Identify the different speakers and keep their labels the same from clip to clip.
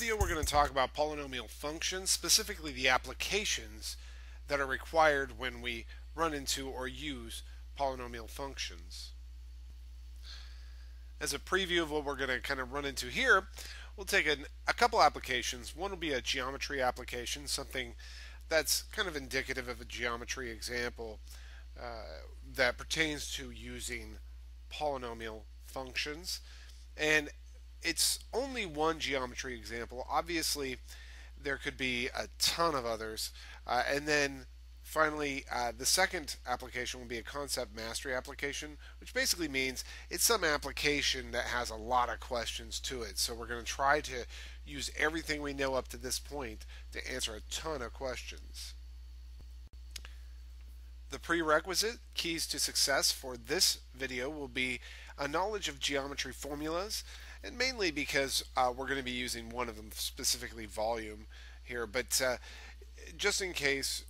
Speaker 1: video we're going to talk about polynomial functions, specifically the applications that are required when we run into or use polynomial functions. As a preview of what we're going to kind of run into here, we'll take a couple applications. One will be a geometry application, something that's kind of indicative of a geometry example that pertains to using polynomial functions. And it's only one geometry example. Obviously, there could be a ton of others. And then finally, the second application will be a concept mastery application, which basically means it's some application that has a lot of questions to it. So we're going to try to use everything we know up to this point to answer a ton of questions. The prerequisite keys to success for this video will be a knowledge of geometry formulas, and mainly because we're going to be using one of them, specifically volume here. But just in case,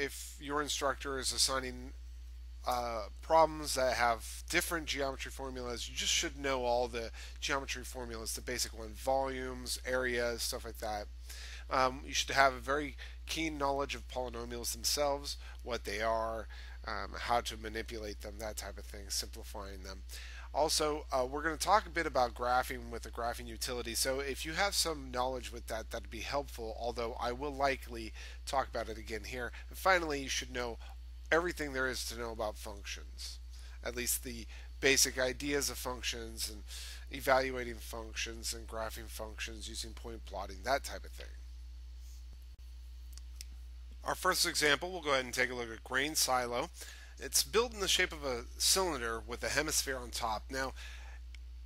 Speaker 1: if your instructor is assigning problems that have different geometry formulas, you just should know all the geometry formulas, the basic one, volumes, areas, stuff like that. You should have a very keen knowledge of polynomials themselves, what they are, how to manipulate them, that type of thing, simplifying them. Also, we're going to talk a bit about graphing with the graphing utility. So if you have some knowledge with that, that'd be helpful, although I will likely talk about it again here. And finally, you should know everything there is to know about functions, at least the basic ideas of functions and evaluating functions and graphing functions using point plotting, that type of thing. Our first example, we'll go ahead and take a look at grain silo. It's built in the shape of a cylinder with a hemisphere on top. Now,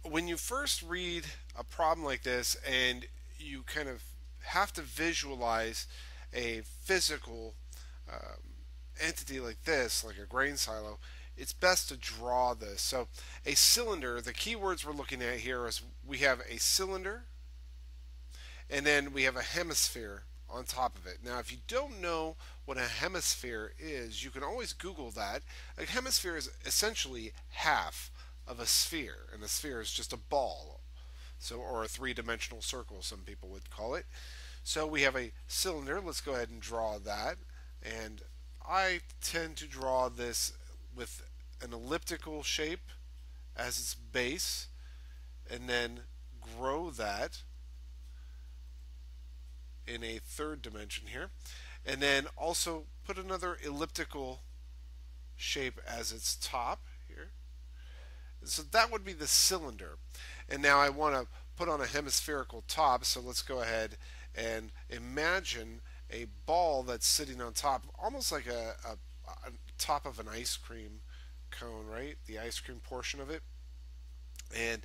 Speaker 1: when you first read a problem like this and you kind of have to visualize a physical entity like this, like a grain silo, it's best to draw this. So a cylinder, the keywords we're looking at here is we have a cylinder and then we have a hemisphere on top of it. Now, if you don't know what a hemisphere is, you can always Google that. A hemisphere is essentially half of a sphere, and a sphere is just a ball, or a three-dimensional circle, some people would call it. So we have a cylinder. Let's go ahead and draw that. And I tend to draw this with an elliptical shape as its base, and then grow that in a third dimension here, and then also put another elliptical shape as its top here. So that would be the cylinder. And now I want to put on a hemispherical top, so let's go ahead and imagine a ball that's sitting on top, almost like a top of an ice cream cone, right? The ice cream portion of it. And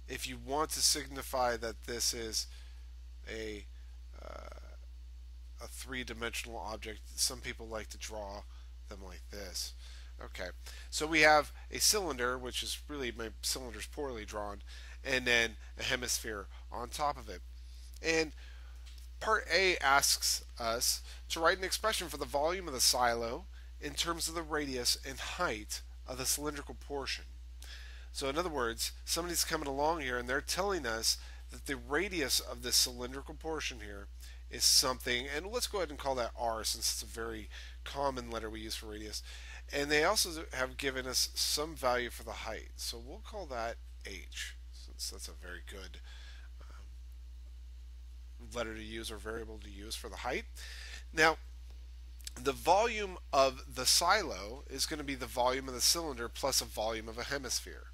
Speaker 1: if you want to signify that this is a three-dimensional object, some people like to draw them like this. Okay, so we have a cylinder, which is really, my cylinder's poorly drawn, and then a hemisphere on top of it. And part A asks us to write an expression for the volume of the silo in terms of the radius and height of the cylindrical portion. So in other words, somebody's coming along here and they're telling us that the radius of this cylindrical portion here is something, and let's go ahead and call that R, since it's a very common letter we use for radius. And they also have given us some value for the height, so we'll call that H, since that's a very good letter to use or variable to use for the height. Now, the volume of the silo is going to be the volume of the cylinder plus a volume of a hemisphere.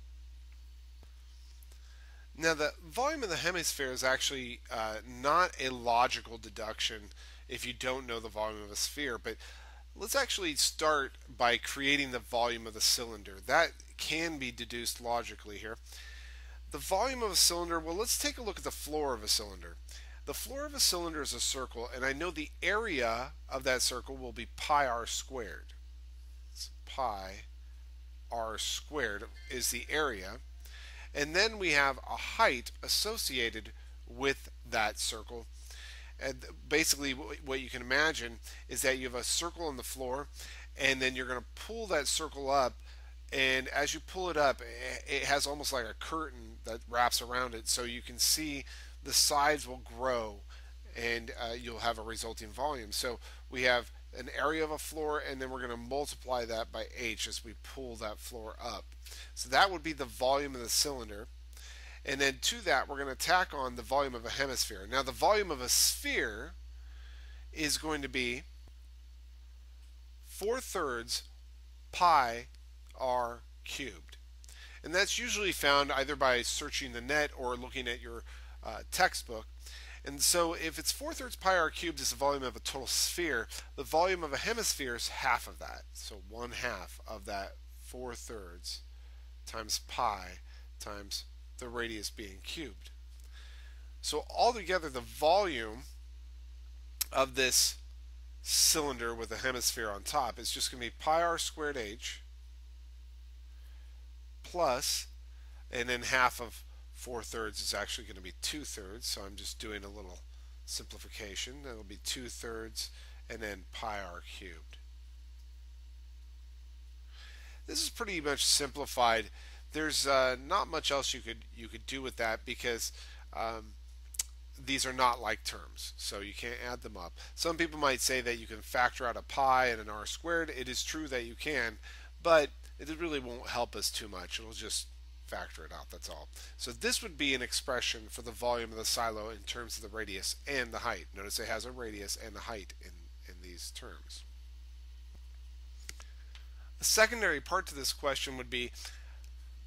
Speaker 1: Now, the volume of the hemisphere is actually not a logical deduction if you don't know the volume of a sphere, but let's actually start by creating the volume of the cylinder. That can be deduced logically here. The volume of a cylinder, well, let's take a look at the floor of a cylinder. The floor of a cylinder is a circle, and I know the area of that circle will be pi r squared. It's pi r squared is the area. And then we have a height associated with that circle. And basically what you can imagine is that you have a circle on the floor, and then you're going to pull that circle up, and as you pull it up, it has almost like a curtain that wraps around it, so you can see the sides will grow and you'll have a resulting volume. So we have an area of a floor, and then we're going to multiply that by h as we pull that floor up. So that would be the volume of the cylinder. And then to that, we're going to tack on the volume of a hemisphere. Now, the volume of a sphere is going to be 4/3 pi r cubed. And that's usually found either by searching the net or looking at your textbook. And so if it's 4/3 pi r cubed is the volume of a total sphere, the volume of a hemisphere is half of that. So 1/2 of that 4/3 times pi times the radius being cubed. So altogether, the volume of this cylinder with a hemisphere on top is just going to be pi r squared h plus, and then half of 4/3 is actually going to be 2/3, so I'm just doing a little simplification. That'll be 2/3 and then pi r cubed. This is pretty much simplified. There's not much else you could do with that because these are not like terms, so you can't add them up. Some people might say that you can factor out a pi and an r squared. It is true that you can, but it really won't help us too much. It'll just factor it out, that's all. So this would be an expression for the volume of the silo in terms of the radius and the height. Notice it has a radius and the height in these terms. A secondary part to this question would be,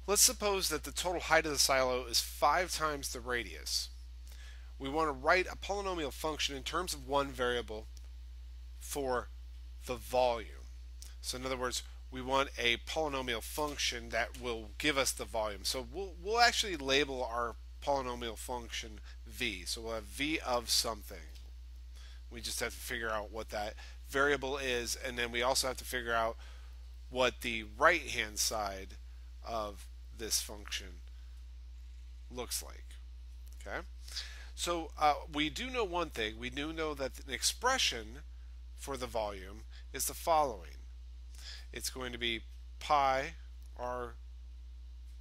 Speaker 1: let's suppose that the total height of the silo is 5 times the radius. We want to write a polynomial function in terms of one variable for the volume. So in other words, we want a polynomial function that will give us the volume. So we'll actually label our polynomial function v. So we'll have v of something. We just have to figure out what that variable is, and then we also have to figure out what the right-hand side of this function looks like. Okay? So we do know one thing. We do know that an expression for the volume is the following. It's going to be pi r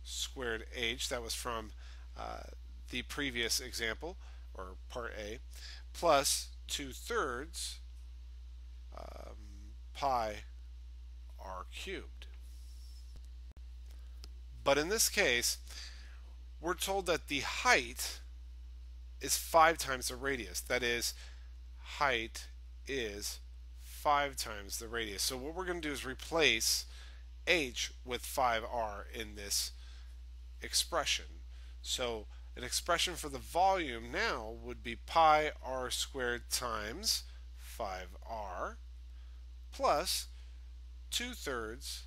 Speaker 1: squared h, that was from the previous example, or part A, plus 2/3 pi r cubed. But in this case, we're told that the height is 5 times the radius. That is, height is 5 times the radius. So what we're going to do is replace h with 5r in this expression. So an expression for the volume now would be pi r squared times 5r plus 2/3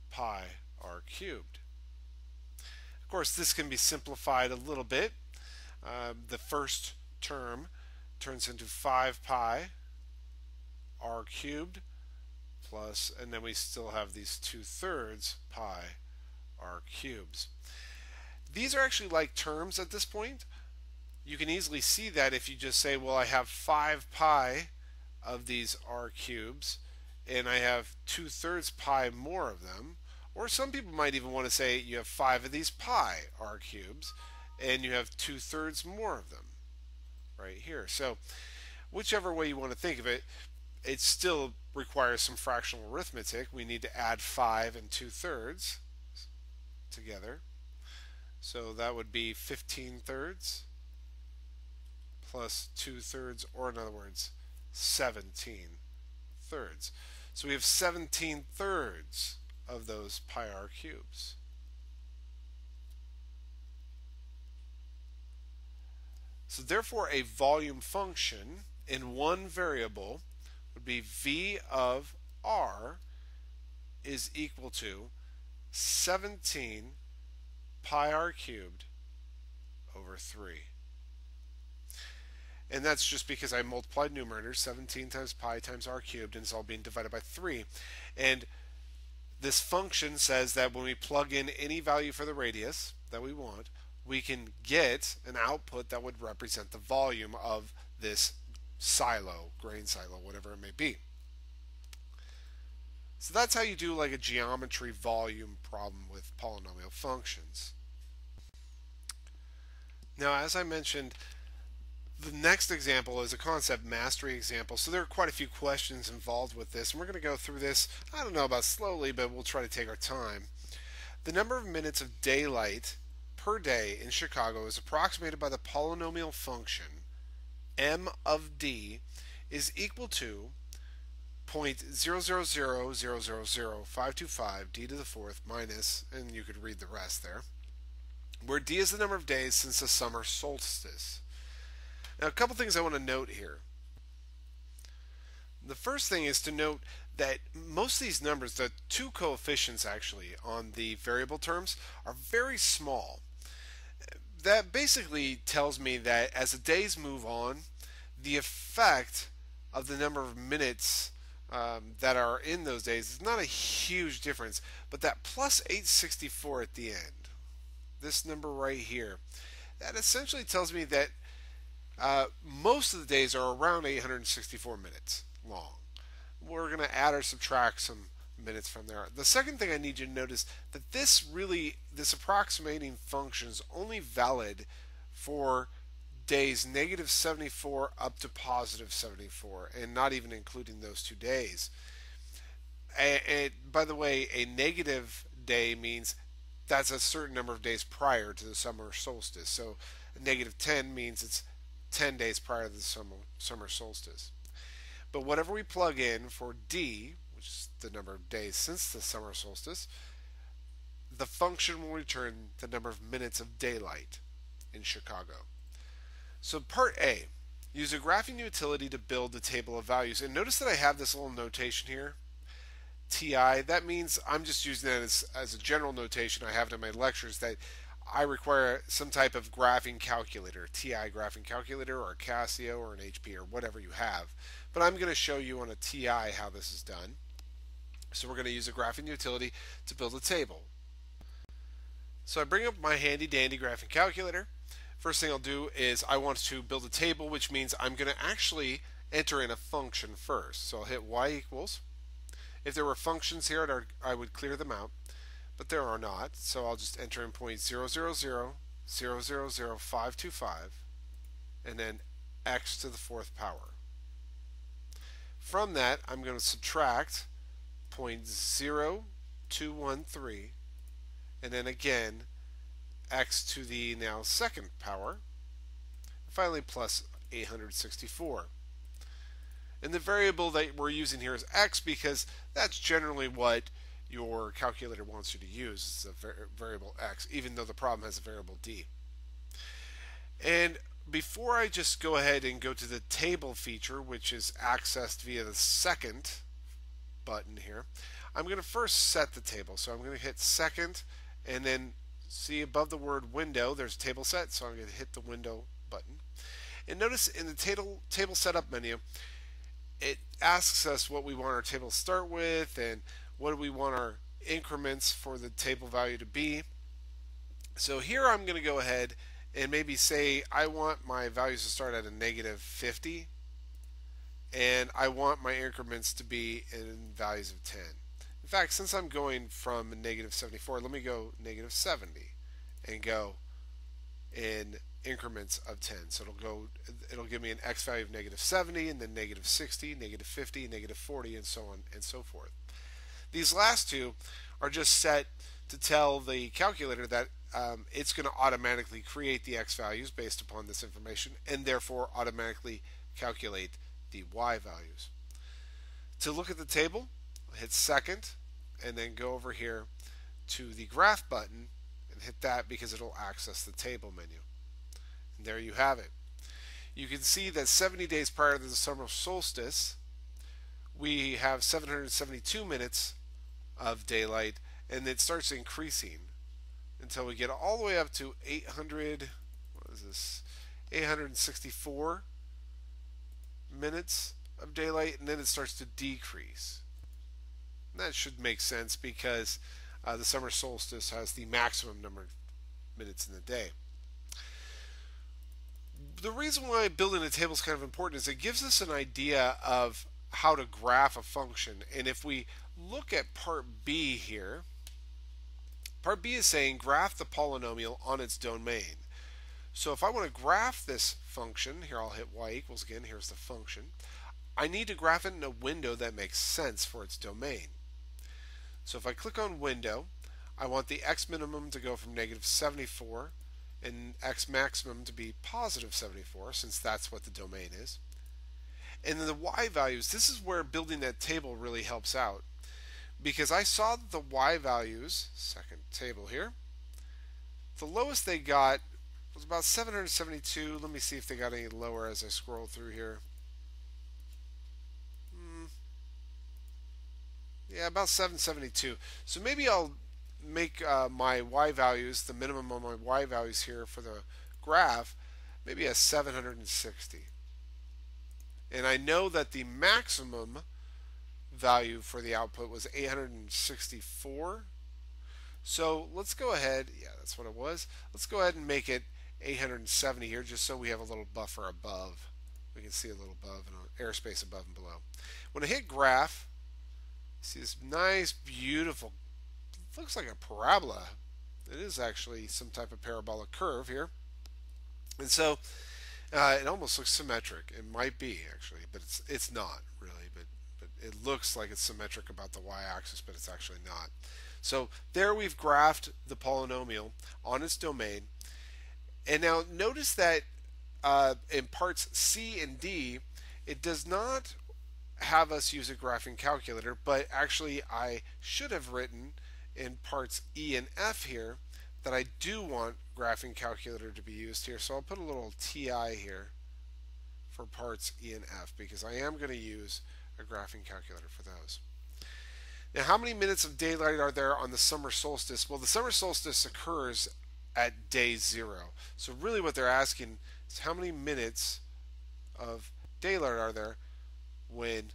Speaker 1: pi r cubed. Of course, this can be simplified a little bit. The first term turns into 5 pi r cubed plus, and then we still have these 2/3 pi r cubes. These are actually like terms at this point. You can easily see that if you just say, well, I have 5 pi of these r cubes, and I have 2/3 pi more of them. Or some people might even want to say you have 5 of these pi r cubes, and you have 2/3 more of them right here. So whichever way you want to think of it, it still requires some fractional arithmetic. We need to add 5 and 2/3 together. So that would be 15/3 plus 2/3, or in other words, 17/3. So we have 17/3 of those pi r cubes. So therefore, a volume function in one variable would be v of r is equal to 17 pi r cubed over 3. And that's just because I multiplied numerators, 17 times pi times r cubed, and it's all being divided by 3. And this function says that when we plug in any value for the radius that we want, we can get an output that would represent the volume of this silo, grain silo, whatever it may be. So that's how you do like a geometry volume problem with polynomial functions. Now, as I mentioned, the next example is a concept mastery example, so there are quite a few questions involved with this, and we're going to go through this, I don't know about slowly, but we'll try to take our time. The number of minutes of daylight per day in Chicago is approximated by the polynomial function m of d is equal to 0.000000525 d to the fourth minus, and you could read the rest there, where d is the number of days since the summer solstice. Now, a couple things I want to note here. The first thing is to note that most of these numbers, the two coefficients actually on the variable terms, are very small. That basically tells me that as the days move on, the effect of the number of minutes that are in those days is not a huge difference, but that plus 864 at the end, this number right here, that essentially tells me that most of the days are around 864 minutes long. We're going to add or subtract some minutes from there. The second thing I need you to notice that this approximating function is only valid for days negative 74 up to positive 74, and not even including those 2 days. And by the way, a negative day means that's a certain number of days prior to the summer solstice. So negative 10 means it's 10 days prior to the summer solstice. But whatever we plug in for d, which is the number of days since the summer solstice, the function will return the number of minutes of daylight in Chicago. So part A, use a graphing utility to build the table of values. And notice that I have this little notation here, TI. That means I'm just using that as a general notation. I have it in my lectures that I require some type of graphing calculator, TI graphing calculator or a Casio or an HP or whatever you have. But I'm going to show you on a TI how this is done. So we're going to use a graphing utility to build a table. So I bring up my handy dandy graphing calculator. First thing I'll do is I want to build a table, which means I'm going to actually enter in a function first. So I'll hit y equals. If there were functions here, I would clear them out. But there are not, so I'll just enter in 0.000000525 and then x to the fourth power. From that, I'm going to subtract 0.0213 and then again x to the now second power, and finally plus 864. And the variable that we're using here is x because that's generally what your calculator wants you to use. It's a variable x, even though the problem has a variable d. And before I just go ahead and go to the table feature, which is accessed via the second button here, I'm going to first set the table. So I'm going to hit second, and then see above the word window, there's table set, so I'm going to hit the window button. And notice in the table setup menu, it asks us what we want our table to start with and what do we want our increments for the table value to be. So here I'm going to go ahead and maybe say I want my values to start at a negative 50 and I want my increments to be in values of 10. In fact, since I'm going from negative 74, let me go negative 70 and go in increments of 10. So it'll give me an x value of negative 70 and then negative 60, negative 50, negative 40, and so on and so forth. These last two are just set to tell the calculator that it's going to automatically create the x values based upon this information and therefore automatically calculate the y values. To look at the table, hit second and then go over here to the graph button and hit that because it'll access the table menu. And there you have it. You can see that 70 days prior to the summer solstice, we have 772 minutes of daylight, and it starts increasing until we get all the way up to 864 minutes of daylight, and then it starts to decrease. And that should make sense because the summer solstice has the maximum number of minutes in the day. The reason why building a table is kind of important is it gives us an idea of how to graph a function. And if we look at part B here, part B is saying graph the polynomial on its domain. So if I want to graph this function, here I'll hit y equals again, here's the function. I need to graph it in a window that makes sense for its domain. So if I click on window, I want the x minimum to go from negative 74 and x maximum to be positive 74, since that's what the domain is. And then the y values, this is where building that table really helps out, because I saw that the y values, second table here, the lowest they got was about 772. Let me see if they got any lower as I scroll through here. Yeah, about 772. So maybe I'll make my y values, the minimum on my y values here for the graph, maybe a 760. And I know that the maximum value for the output was 864. So let's go ahead, yeah, that's what it was. Let's go ahead and make it 870 here, just so we have a little buffer above. We can see a little above and an airspace above and below. When I hit graph, you see this nice, beautiful, looks like a parabola. It is actually some type of parabolic curve here. And so it almost looks symmetric. It might be actually, but it's not really. But it looks like it's symmetric about the y-axis, but it's actually not. So there we've graphed the polynomial on its domain. And now notice that in parts C and D, it does not have us use a graphing calculator, but actually I should have written in parts E and F here that I do want graphing calculator to be used here. So I'll put a little TI here for parts E and F, because I am going to use a graphing calculator for those. Now, how many minutes of daylight are there on the summer solstice? Well, the summer solstice occurs at day 0. So really what they're asking is how many minutes of daylight are there when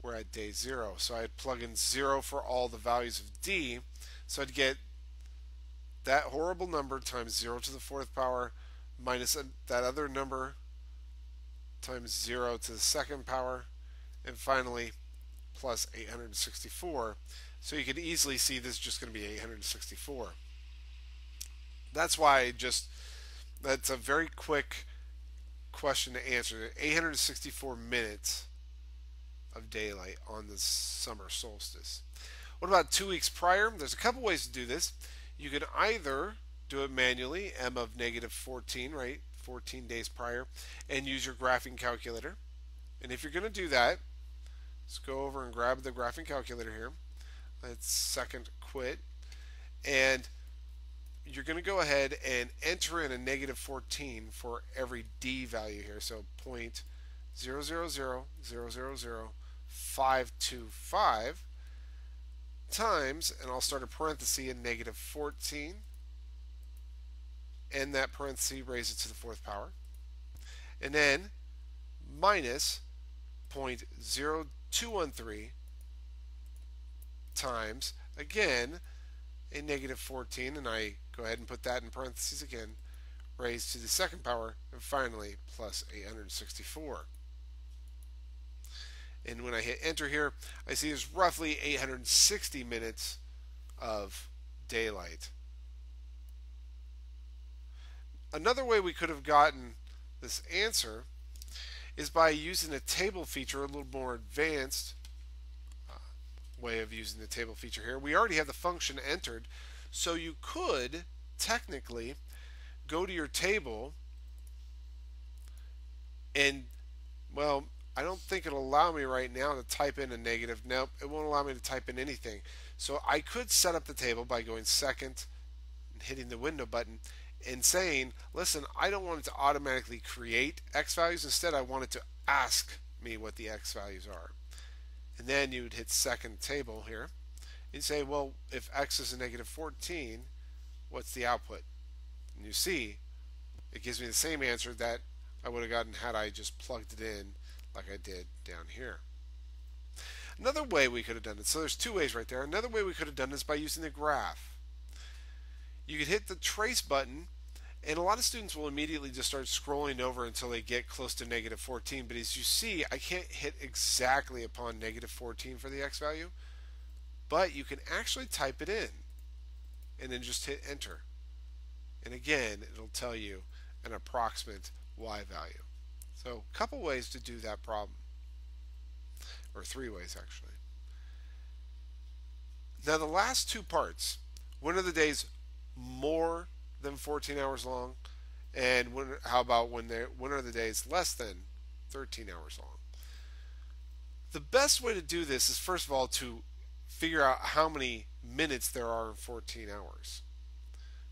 Speaker 1: we're at day 0. So I'd plug in 0 for all the values of D. So I'd get that horrible number times 0 to the 4th power minus that other number times 0 to the 2nd power, and finally plus 864. So you could easily see this is just going to be 864. That's why that's a very quick question to answer. 864 minutes of daylight on the summer solstice. What about 2 weeks prior? There's a couple ways to do this. You can either do it manually, m of negative 14, right? 14 days prior, and use your graphing calculator. And if you're going to do that, let's go over and grab the graphing calculator here. Let's second quit. And you're going to go ahead and enter in a negative 14 for every D value here. So 0.000000525 times, and I'll start a parenthesis in negative 14, and that parenthesis, raise it to the 4th power, and then minus 0.0213 times, again, a negative 14, and I go ahead and put that in parentheses again, raised to the 2nd power, and finally plus 864. And when I hit enter here, I see there's roughly 860 minutes of daylight. Another way we could have gotten this answer is by using a table feature, a little more advanced way of using the table feature here. We already have the function entered, so you could technically go to your table and, well, I don't think it'll allow me right now to type in a negative. Nope, it won't allow me to type in anything. So I could set up the table by going second and hitting the window button and saying, listen, I don't want it to automatically create x values. Instead, I want it to ask me what the x values are. And then you would hit second table here and say, well, if x is a negative 14, what's the output? And you see, it gives me the same answer that I would have gotten had I just plugged it in like I did down here. Another way we could have done it, so there's 2 ways right there. Another way we could have done it is by using the graph. You could hit the trace button, and a lot of students will immediately just start scrolling over until they get close to negative 14. But as you see, I can't hit exactly upon negative 14 for the x value, but you can actually type it in and then just hit enter. And again, it'll tell you an approximate y value. So a couple ways to do that problem, or three ways actually. Now the last two parts, when are the days more than 14 hours long, and how about when are the days less than 13 hours long? The best way to do this is first of all to figure out how many minutes there are in 14 hours.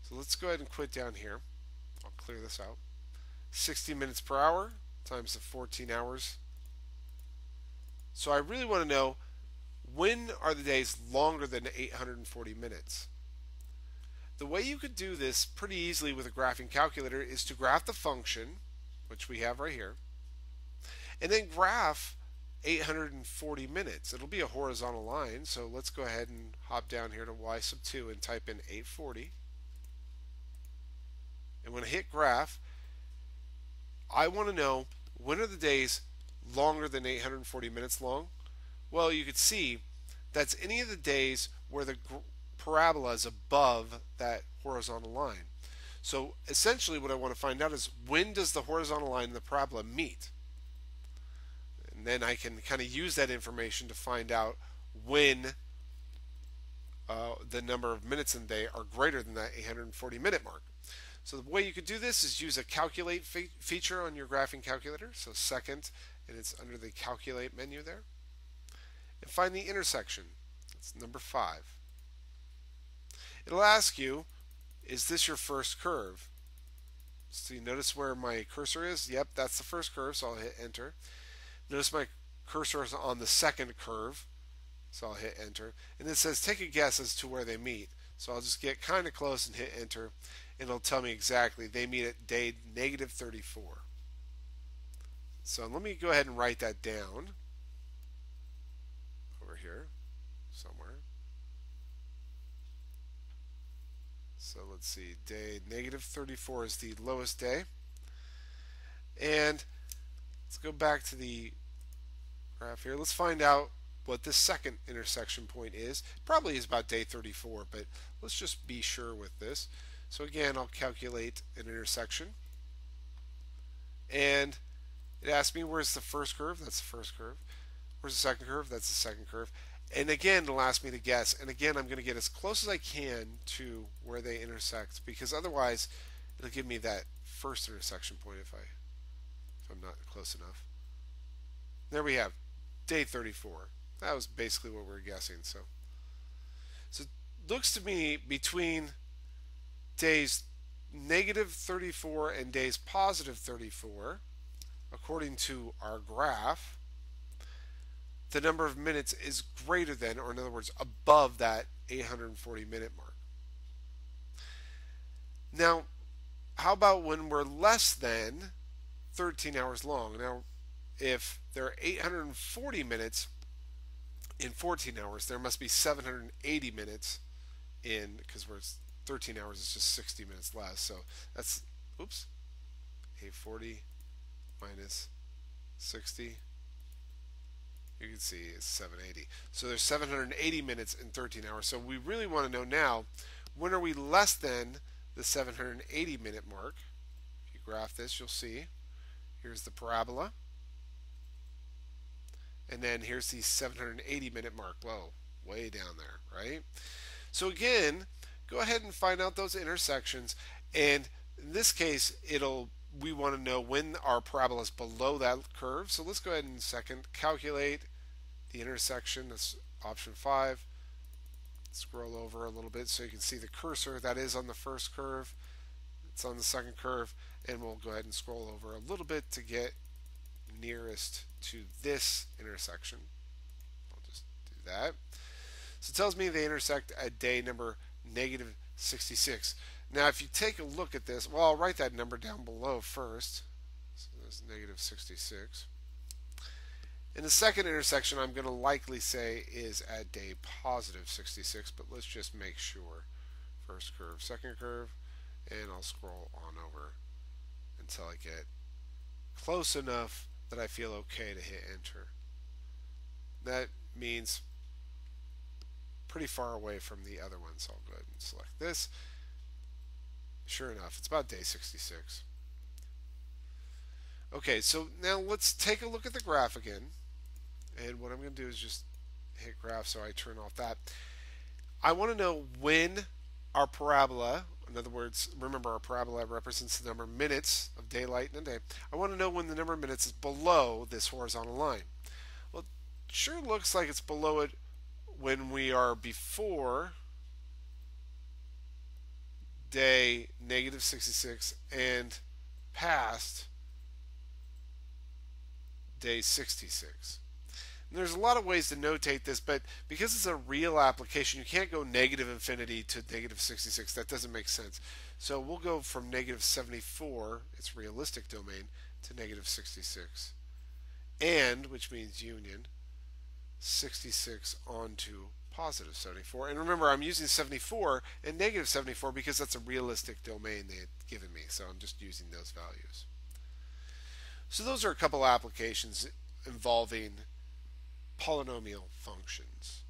Speaker 1: So let's go ahead and quit down here. I'll clear this out. 60 minutes per hour times the 14 hours. So I really want to know, when are the days longer than 840 minutes? The way you could do this pretty easily with a graphing calculator is to graph the function, which we have right here, and then graph 840 minutes. It'll be a horizontal line, so let's go ahead and hop down here to y sub 2 and type in 840. And when I hit graph, I want to know, when are the days longer than 840 minutes long? Well, you could see that's any of the days where the parabola is above that horizontal line. So essentially what I want to find out is, when does the horizontal line and the parabola meet? And then I can kind of use that information to find out when the number of minutes in the day are greater than that 840 minute mark. So the way you could do this is use a calculate feature on your graphing calculator. So second, and it's under the calculate menu there. And find the intersection. That's number 5. It'll ask you, is this your first curve? So you notice where my cursor is? Yep, that's the first curve, so I'll hit enter. Notice my cursor is on the second curve, so I'll hit enter. And it says take a guess as to where they meet. So I'll just get kind of close and hit enter, and it'll tell me exactly they meet at day negative 34. So let me go ahead and write that down over here somewhere. So let's see, day negative 34 is the lowest day. And let's go back to the graph here. Let's find out what this second intersection point is. Probably is about day 34, but let's just be sure with this. So again, I'll calculate an intersection. And it asks me, where's the first curve? That's the first curve. Where's the second curve? That's the second curve. And again, it'll ask me to guess. And again, I'm going to get as close as I can to where they intersect, because otherwise it'll give me that first intersection point if I'm not close enough. There we have day 34. That was basically what we were guessing. So it looks to me between days negative 34 and days positive 34, according to our graph, the number of minutes is greater than, or in other words, above that 840 minute mark. Now, how about when we're less than 13 hours long? Now, if there are 840 minutes in 14 hours, there must be 780 minutes in, because we're 13 hours is just 60 minutes less. So that's, oops, 840 minus 60. You can see it's 780. So there's 780 minutes in 13 hours. So we really want to know now, when are we less than the 780 minute mark? If you graph this, you'll see here's the parabola. And then here's the 780 minute mark. Whoa, way down there, right? So again, go ahead and find out those intersections. And in this case, we want to know when our parabola is below that curve. So let's go ahead and second calculate the intersection. That's option 5. Scroll over a little bit so you can see the cursor. That is on the first curve. It's on the second curve. And we'll go ahead and scroll over a little bit to get nearest to this intersection. I'll just do that. So it tells me they intersect at day number negative 66. Now, if you take a look at this, well, I'll write that number down below first. So that's negative 66. And the second intersection I'm going to likely say is at day positive 66, but let's just make sure. First curve, second curve, and I'll scroll on over until I get close enough that I feel okay to hit enter. That means pretty far away from the other one, so I'll go ahead and select this. Sure enough, it's about day 66. Okay, so now let's take a look at the graph again. And what I'm going to do is just hit graph so I turn off that. I want to know when our parabola, in other words, remember our parabola represents the number of minutes of daylight in a day. I want to know when the number of minutes is below this horizontal line. Well, it sure looks like it's below it when we are before day negative 66 and past day 66. And there's a lot of ways to notate this, but because it's a real application, you can't go negative infinity to negative 66. That doesn't make sense. So we'll go from negative 74, its realistic domain, to negative 66. And, which means union, 66 onto positive 74. And remember, I'm using 74 and negative 74 because that's a realistic domain they had given me. So I'm just using those values. So those are a couple applications involving polynomial functions.